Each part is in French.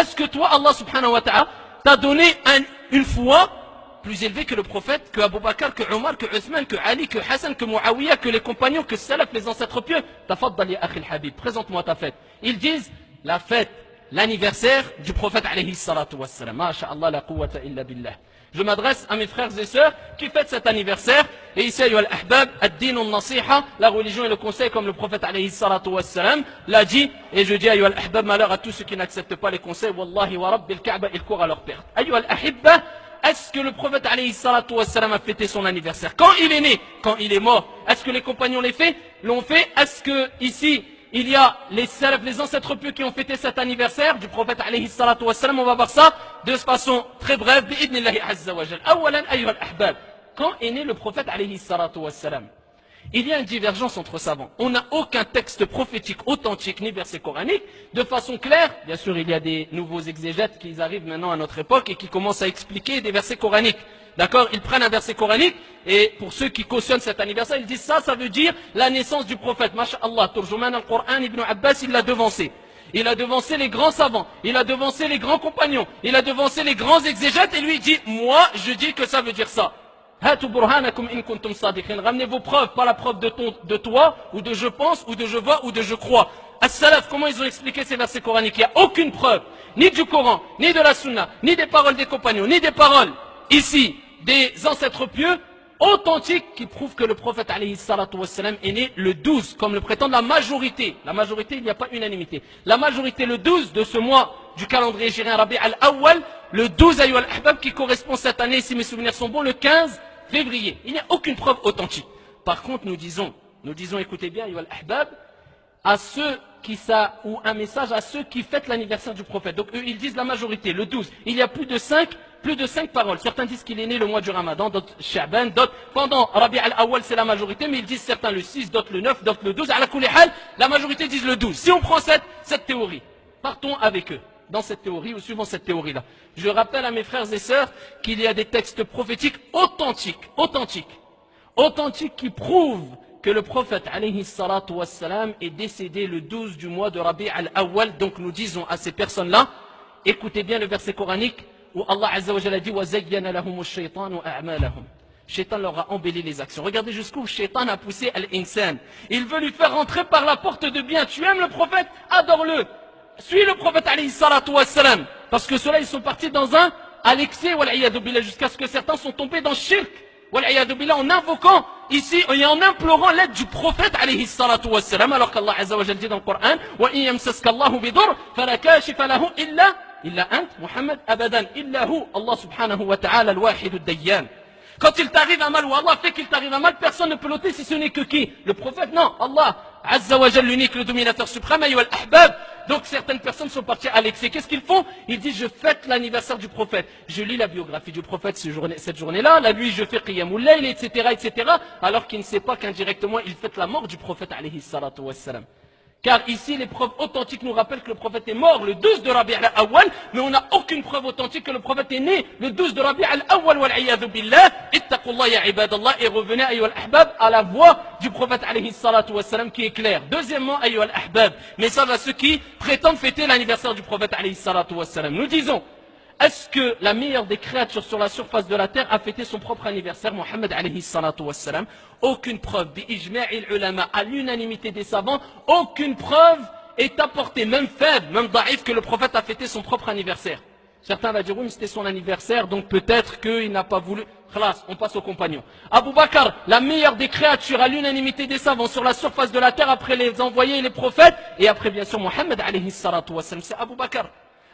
Est-ce que toi, Allah subhanahu wa ta'ala, t'a donné une foi plus élevée que le prophète, que Abu Bakr, que Omar, que Uthman, que Ali, que Hassan, que Muawiyah, que les compagnons, que Salaf, les ancêtres pieux? Tafaddal ya akhi al-habib, présente-moi ta fête. Ils disent la fête, l'anniversaire du prophète alayhi salatu wassalam. Masha'Allah la quwwata illa billah. Je m'adresse à mes frères et sœurs qui fêtent cet anniversaire. Et ici, ayyuha al-ahbab, ad-din al-nasiha, la religion et le conseil, comme le prophète alayhi salatu wassalam l'a dit. Et je dis, ayyuha al-ahbab, malheur à tous ceux qui n'acceptent pas les conseils. Wallahi wa rabbil ka'ba, ils courent à leur perte. Ayyuha al-ahibba, est-ce que le prophète alayhi salatu wassalam a fêté son anniversaire? Quand il est né? Quand il est mort? Est-ce que les compagnons l'ont fait? Est-ce que ici, il y a les salaf, les ancêtres pieux qui ont fêté cet anniversaire du prophète alayhi salatu wassalam? On va voir ça de façon très brève, bi'idnillahi azza wa jal. Awalan, ayyuha al-ahbab, quand est né le prophète alayhi salatu wassalam? Il y a une divergence entre savants. On n'a aucun texte prophétique authentique ni verset coranique de façon claire. Bien sûr, il y a des nouveaux exégètes qui arrivent maintenant à notre époque et qui commencent à expliquer des versets coraniques. D'accord? Ils prennent un verset coranique et pour ceux qui cautionnent cet anniversaire, ils disent ça veut dire la naissance du prophète. Masha'Allah, Turjuman al-Qur'an, Ibn Abbas, il l'a devancé. Il a devancé les grands savants, il a devancé les grands compagnons, il a devancé les grands exégètes et lui dit, moi, je dis que ça veut dire ça. Ramenez vos preuves, pas la preuve de toi, ou de je pense, ou de je vois, ou de je crois. As-Salaf, comment ils ont expliqué ces versets coraniques? Il n'y a aucune preuve, ni du Coran, ni de la Sunna, ni des paroles des compagnons, ni des paroles, ici, des ancêtres pieux, authentiques, qui prouvent que le prophète alayhi salatu wassalam est né le 12, comme le prétendent la majorité. La majorité, il n'y a pas unanimité. La majorité, le 12 de ce mois du calendrier hégirien Rabi' al-Awwal, le 12 ayyuha al-ahbab, qui correspond cette année, si mes souvenirs sont bons, le 15 février. Il n'y a aucune preuve authentique. Par contre, nous disons, écoutez bien, ayyuha al-ahbab, à ceux ou un message à ceux qui fêtent l'anniversaire du prophète. Donc eux, ils disent la majorité, le 12. Il y a plus de 5 paroles. Certains disent qu'il est né le mois du Ramadan, d'autres Sha'ban, d'autres pendant Rabi' al-Awwal, c'est la majorité, mais ils disent certains le 6, d'autres le 9, d'autres le 12. Ala kulli hal, la majorité disent le 12. Si on prend cette théorie, partons avec eux dans cette théorie ou suivant cette théorie-là. Je rappelle à mes frères et sœurs qu'il y a des textes prophétiques authentiques qui prouvent que le prophète alayhi salatu wassalam est décédé le 12 du mois de Rabi' al-Awwal. Donc nous disons à ces personnes-là, écoutez bien le verset coranique où Allah azza wa jalla dit وَزَيَّنَ لَهُمُ الشَّيْطَانُ أَعْمَالَهُم. Shaitan leur a embelli les actions. Regardez jusqu'où Shaitan a poussé al-insan. Il veut lui faire rentrer par la porte de bien. Tu aimes le prophète? Adore-le. Suis le prophète alayhi salatu wassalam. Parce que ceux-là, ils sont partis dans à l'excès, jusqu'à ce que certains sont tombés dans le shirk. En invoquant ici et en implorant l'aide du prophète alayhi salatu wassalam, alors qu'Allah azza wa jalla dit dans le Coran wa in yamsaska Allahu bidur fala kashifa lahu illa ant Muhammad abadan illa hu Allah subhanahu wa ta'ala al-wahid ad-dayyan. Quand il t'arrive un mal ou Allah fait qu'il t'arrive un mal, personne ne peut l'ôter si ce n'est que qui? Le prophète? Non, Allah azza wa jalla, l'unique, le dominateur suprême. Ayyuha al-ahbab. Donc certaines personnes sont parties à l'excès. Qu'est-ce qu'ils font? Ils disent je fête l'anniversaire du prophète. Je lis la biographie du prophète cette journée-là. La nuit je fais qiyamul layl, etc., alors qu'il ne sait pas qu'indirectement il fête la mort du prophète alayhi salatu wassalam. Car ici, les preuves authentiques nous rappellent que le prophète est mort le 12 de Rabi' al-Awwal, mais on n'a aucune preuve authentique que le prophète est né le 12 de Rabi' al-Awwal, wal-'iyadhu billah. Ittaqullah ya ibadallah, et revenez, ayyuha al-ahbab, à la voix du prophète alayhi salatu wassalam qui est claire. Deuxièmement, ayyuha al-ahbab, message à ceux qui prétendent fêter l'anniversaire du prophète alayhi salatu wassalam. Nous disons, est-ce que la meilleure des créatures sur la surface de la terre a fêté son propre anniversaire, Mohammed alayhi salatu wassalam? Aucune preuve, bi-ijma'il ulama, à l'unanimité des savants, aucune preuve est apportée, même faible, même daïf, que le prophète a fêté son propre anniversaire. Certains vont dire, oui, mais c'était son anniversaire, donc peut-être qu'il n'a pas voulu. Khalas, on passe aux compagnons. Abu Bakr, la meilleure des créatures, à l'unanimité des savants, sur la surface de la terre, après les envoyés et les prophètes, et après bien sûr Mohammed alayhi salatu wassalam, c'est Abu Bakr.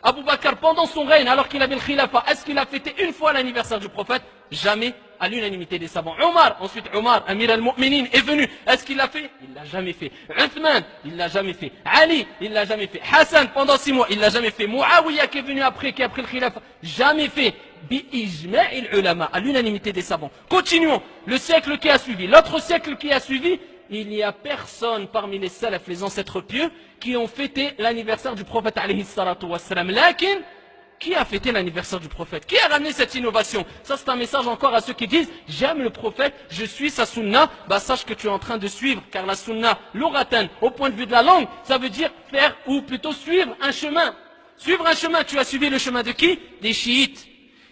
Abu Bakr, pendant son règne, alors qu'il avait le khilafa, est-ce qu'il a fêté une fois l'anniversaire du prophète? Jamais, à l'unanimité des savants. Ensuite Omar, Amir al-Mu'minin, est venu. Est-ce qu'il l'a fait? Il l'a jamais fait. Uthman, il l'a jamais fait. Ali, il l'a jamais fait. Hassan, pendant 6 mois, il l'a jamais fait. Muawiyah, qui est venu après, qui a pris le khilafa, jamais fait. Bi-ijma'il ulama, à l'unanimité des savants. Continuons. Le siècle qui a suivi, l'autre siècle qui a suivi, il n'y a personne parmi les salaf, les ancêtres pieux, qui ont fêté l'anniversaire du prophète alayhi salatu wassalam. Lakin, qui a fêté l'anniversaire du prophète? Qui a ramené cette innovation? Ça, c'est un message encore à ceux qui disent j'aime le prophète, je suis sa sunna. Bah, sache que tu es en train de suivre, car la sunna, l'oratan, au point de vue de la langue, ça veut dire faire ou plutôt suivre un chemin. Suivre un chemin, tu as suivi le chemin de qui? Des chiites,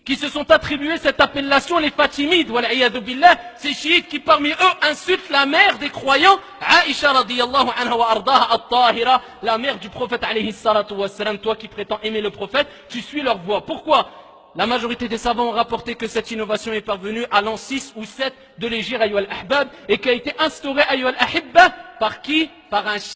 qui se sont attribués cette appellation, les Fatimides, wal'iyadu billah, ces chiites qui parmi eux insultent la mère des croyants, Aïcha radiyallahu anha wa ardaha at-tahira, la mère du prophète alayhi salatu wassalam. Toi qui prétends aimer le prophète, tu suis leur voie. Pourquoi? La majorité des savants ont rapporté que cette innovation est parvenue à l'an 6 ou 7 de l'Hégire ayyuhal ahbab et qui a été instaurée ayyuhal ahibba par qui? Par un